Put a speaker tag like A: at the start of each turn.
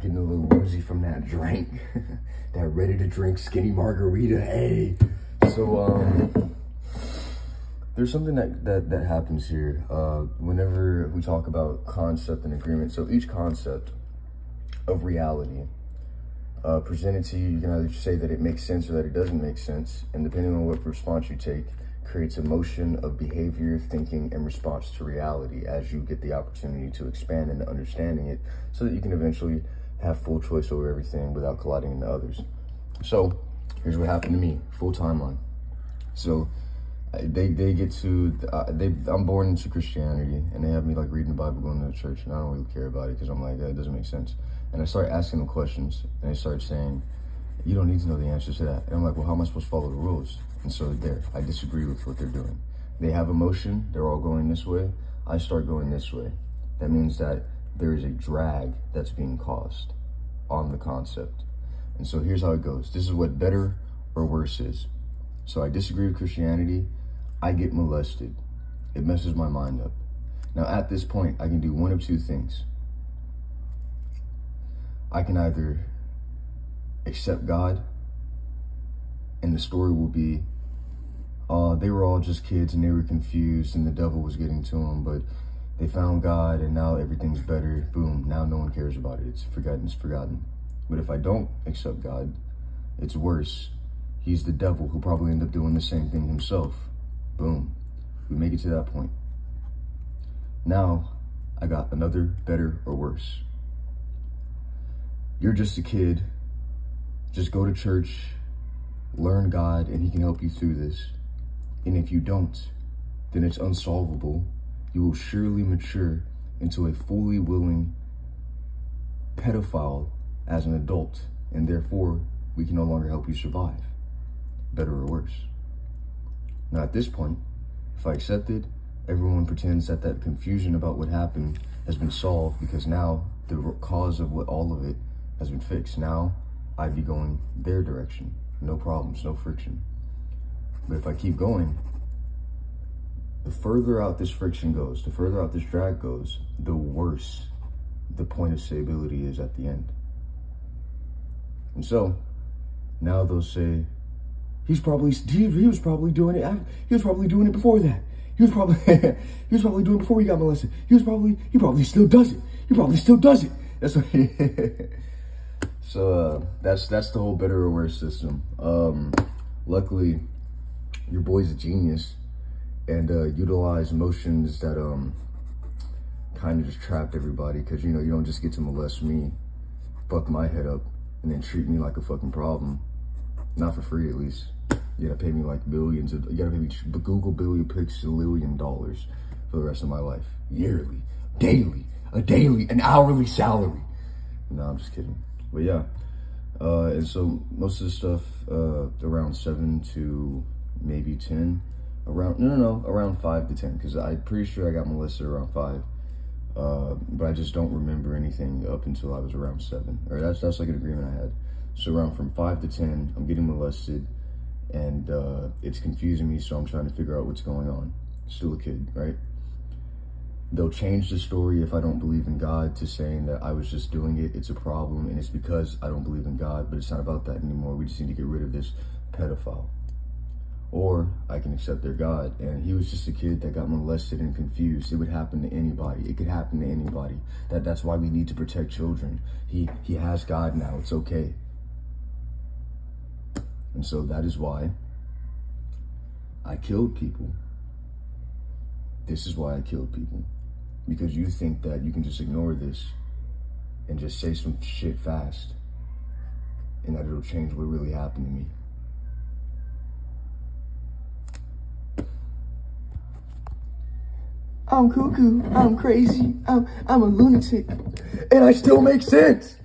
A: getting a little woozy from that drink. That ready-to-drink skinny margarita, hey. So, there's something that happens here whenever we talk about concept and agreement. So each concept of reality presented to you, you can either say that it makes sense or that it doesn't make sense. And depending on what response you take, creates a motion of behavior, thinking, and response to reality as you get the opportunity to expand into understanding it so that you can eventually have full choice over everything without colliding into others. So here's what happened to me, full timeline. So they get to, I'm born into Christianity, and they have me like reading the Bible, going to the church, and I don't really care about it because I'm like, it doesn't make sense. And I started asking them questions, and they started saying, you don't need to know the answers to that. And I'm like, well, how am I supposed to follow the rules? And so there, I disagree with what they're doing. They have emotion, they're all going this way. I start going this way. That means that there is a drag that's being caused on the concept. And so here's how it goes. This is what better or worse is. So I disagree with Christianity. I get molested. It messes my mind up. Now at this point, I can do one of two things. I can either accept God, and the story will be, they were all just kids and they were confused and the devil was getting to them, but they found God and now everything's better. Boom, now no one cares about it. It's forgotten. But if I don't accept God, it's worse. He's the devil who probably ended up doing the same thing himself. Boom, we make it to that point. Now, I got another better or worse. You're just a kid. Just go to church, learn God, and he can help you through this. And if you don't, then it's unsolvable. You will surely mature into a fully willing pedophile as an adult, and therefore we can no longer help you survive, better or worse. Now at this point, if I accept it, everyone pretends that that confusion about what happened has been solved, because now the cause of what all of it has been fixed. Now I'd be going their direction. No problems, no friction. But if I keep going, the further out this friction goes, the further out this drag goes, the worse the point of stability is at the end. And so now they'll say, he was probably doing it. He was probably doing it before that. He was probably doing it before he got molested. He probably still does it. He probably still does it. That's what So that's the whole better or worse system. Luckily, your boy's a genius and utilized motions that kind of just trapped everybody, because you know you don't just get to molest me, fuck my head up, and then treat me like a fucking problem. Not for free, at least. You gotta pay me like billions of, you gotta pay me Google $1 dollars for the rest of my life, yearly, daily, an hourly salary. No, I'm just kidding. But yeah, and so most of the stuff around 7 to maybe 10, around 5 to 10, because I'm pretty sure I got molested around 5, but I just don't remember anything up until I was around 7, or that's like an agreement I had. So around from 5 to 10, I'm getting molested, and it's confusing me, so I'm trying to figure out what's going on. Still a kid, right? They'll change the story if I don't believe in God to saying that I was just doing it, it's a problem, and it's because I don't believe in God, but it's not about that anymore. We just need to get rid of this pedophile. Or I can accept their God, and he was just a kid that got molested and confused. It would happen to anybody. It could happen to anybody. That's why we need to protect children. He has God now. It's okay. And so that is why I killed people. This is why I killed people. Because you think that you can just ignore this and just say some shit fast, and that it'll change what really happened to me. I'm cuckoo, I'm crazy, I'm a lunatic, and I still make sense.